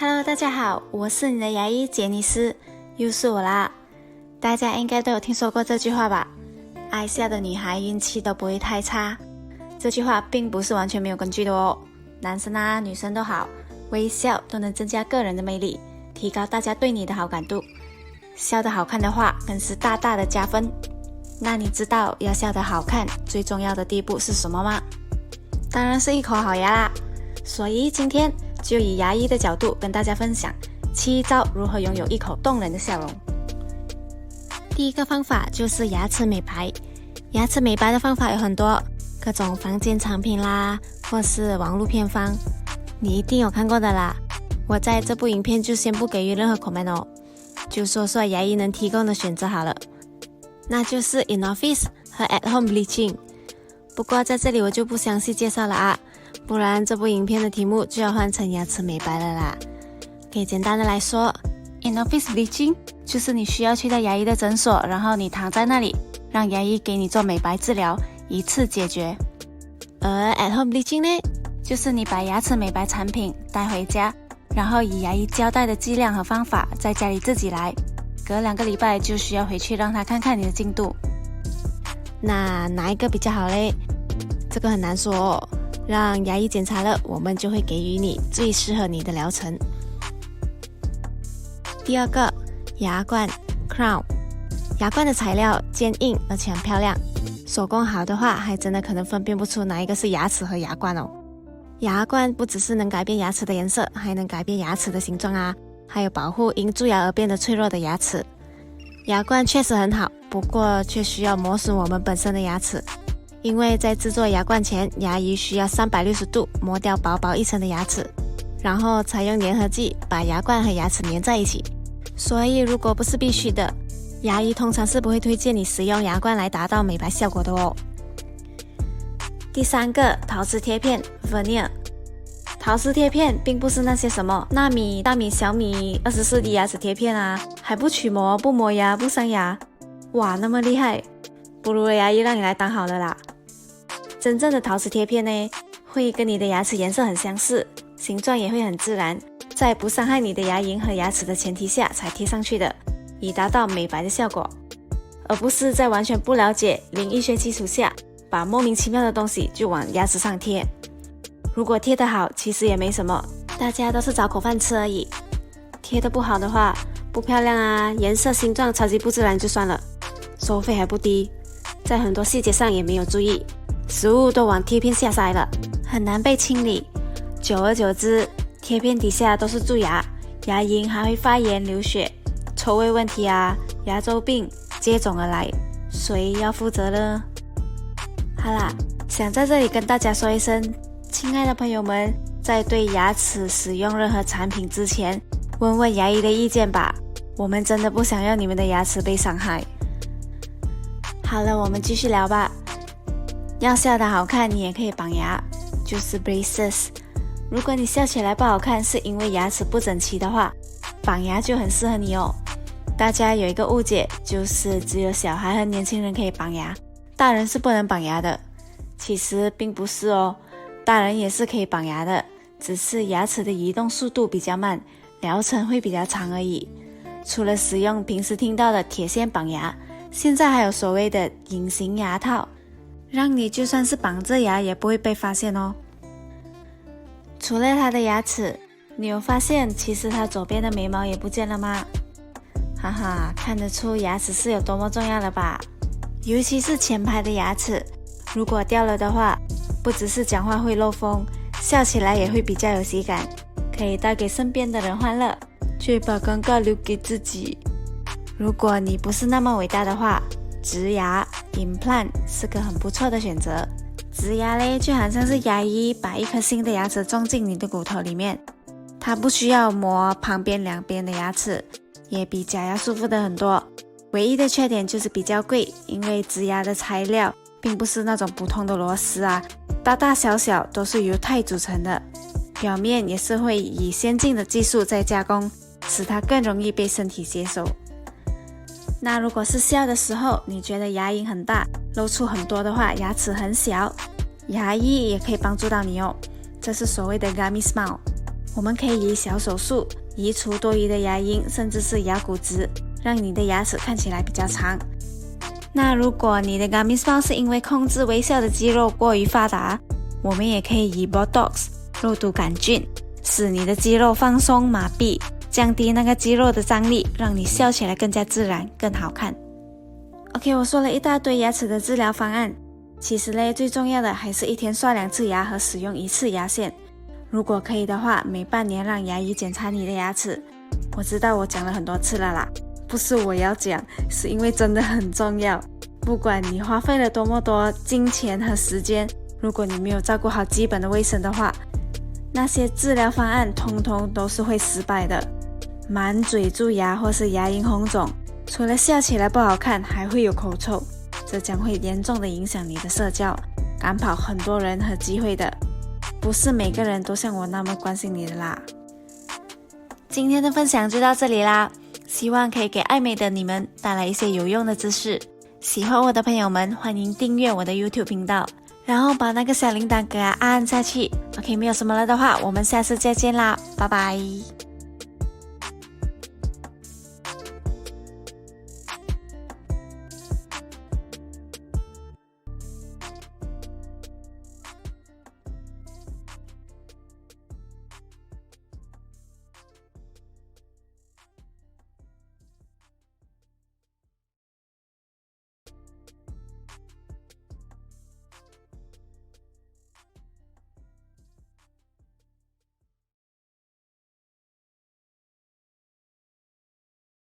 Hello， 大家好，我是你的牙医杰尼斯，又是我啦。大家应该都有听说过这句话吧？爱笑的女孩运气都不会太差。这句话并不是完全没有根据的哦。男生啊，女生都好，微笑都能增加个人的魅力，提高大家对你的好感度。笑得好看的话，更是大大的加分。那你知道要笑得好看，最重要的第一步是什么吗？当然是一口好牙啦。所以今天就以牙医的角度跟大家分享7招如何拥有一口动人的笑容。第一个方法就是牙齿美白。牙齿美白的方法有很多，各种房间产品啦，或是网络偏方，你一定有看过的啦。我在这部影片就先不给予任何 comment 哦，就说说牙医能提供的选择好了，那就是 in office 和 at home bleaching。不过在这里我就不详细介绍了啊，不然这部影片的题目就要换成牙齿美白了啦。可以简单的来说， in office bleaching 就是你需要去到牙医的诊所，然后你躺在那里，让牙医给你做美白治疗，一次解决。而 at home bleaching 呢，就是你把牙齿美白产品带回家，然后以牙医交代的剂量和方法在家里自己来，隔2个礼拜就需要回去让他看看你的进度。那哪一个比较好嘞？这个很难说哦，让牙医检查了，我们就会给予你最适合你的疗程。第二个，牙冠 crown。 牙冠的材料坚硬而且很漂亮，手工好的话还真的可能分辨不出哪一个是牙齿和牙冠哦。牙冠不只是能改变牙齿的颜色，还能改变牙齿的形状啊，还有保护因蛀牙而变得脆弱的牙齿。牙冠确实很好，不过却需要磨损我们本身的牙齿，因为在制作牙冠前，牙医需要360度磨掉薄薄一层的牙齿，然后采用粘合剂把牙冠和牙齿粘在一起。所以如果不是必须的，牙医通常是不会推荐你使用牙冠来达到美白效果的哦。第三个，陶瓷贴片 veneer。 陶瓷贴片并不是那些什么纳米、大米、小米、24D 牙齿贴片啊，还不取膜、不磨牙、不伤牙，哇，那么厉害，不如牙医让你来当好了啦。真正的陶瓷贴片呢，会跟你的牙齿颜色很相似，形状也会很自然，在不伤害你的牙龈和牙齿的前提下才贴上去的，以达到美白的效果，而不是在完全不了解零医学基础下把莫名其妙的东西就往牙齿上贴。如果贴得好，其实也没什么，大家都是找口饭吃而已。贴得不好的话，不漂亮啊，颜色形状超级不自然就算了，收费还不低，在很多细节上也没有注意，食物都往贴片下塞了，很难被清理，久而久之，贴片底下都是蛀牙，牙龈还会发炎流血，臭味问题啊，牙周病接踵而来，谁要负责呢？好啦，想在这里跟大家说一声，亲爱的朋友们，在对牙齿使用任何产品之前，问问牙医的意见吧，我们真的不想要你们的牙齿被伤害。好了，我们继续聊吧。要笑得好看，你也可以绑牙，就是 braces。 如果你笑起来不好看是因为牙齿不整齐的话，绑牙就很适合你哦。大家有一个误解，就是只有小孩和年轻人可以绑牙，大人是不能绑牙的。其实并不是哦，大人也是可以绑牙的，只是牙齿的移动速度比较慢，疗程会比较长而已。除了使用平时听到的铁线绑牙，现在还有所谓的隐形牙套，让你就算是绑着牙也不会被发现哦。除了他的牙齿，你有发现其实他左边的眉毛也不见了吗？哈哈，看得出牙齿是有多么重要了吧？尤其是前排的牙齿，如果掉了的话，不只是讲话会漏风，笑起来也会比较有喜感，可以带给身边的人欢乐，却把尴尬留给自己。如果你不是那么伟大的话，植牙 implant 是个很不错的选择。植牙嘞，就好像是牙医把一颗新的牙齿装进你的骨头里面，它不需要磨旁边2边的牙齿，也比假牙舒服的很多。唯一的缺点就是比较贵，因为植牙的材料并不是那种普通的螺丝啊，大大小小都是由钛组成的，表面也是会以先进的技术在加工，使它更容易被身体接受。那如果是笑的时候，你觉得牙龈很大，露出很多的话，牙齿很小，牙医也可以帮助到你哦。这是所谓的 gummy smile。我们可以以小手术移除多余的牙龈，甚至是牙骨质，让你的牙齿看起来比较长。那如果你的 Gummy Smile 是因为控制微笑的肌肉过于发达，我们也可以以 Botox 肉毒杆菌，使你的肌肉放松麻痹，降低那个肌肉的张力，让你笑起来更加自然，更好看。OK， 我说了一大堆牙齿的治疗方案，其实嘞，最重要的还是一天刷2次牙和使用1次牙线。如果可以的话，每半年让牙医检查你的牙齿。我知道我讲了很多次了啦，不是我要讲，是因为真的很重要。不管你花费了多么多金钱和时间，如果你没有照顾好基本的卫生的话，那些治疗方案通通都是会失败的。满嘴蛀牙或是牙龈红肿，除了笑起来不好看，还会有口臭，这将会严重的影响你的社交，赶跑很多人和机会的。不是每个人都像我那么关心你的啦。今天的分享就到这里啦，希望可以给爱美的你们带来一些有用的知识。喜欢我的朋友们，欢迎订阅我的 YouTube 频道，然后把那个小铃铛给它按下去。OK， 没有什么了的话，我们下次再见啦，拜拜。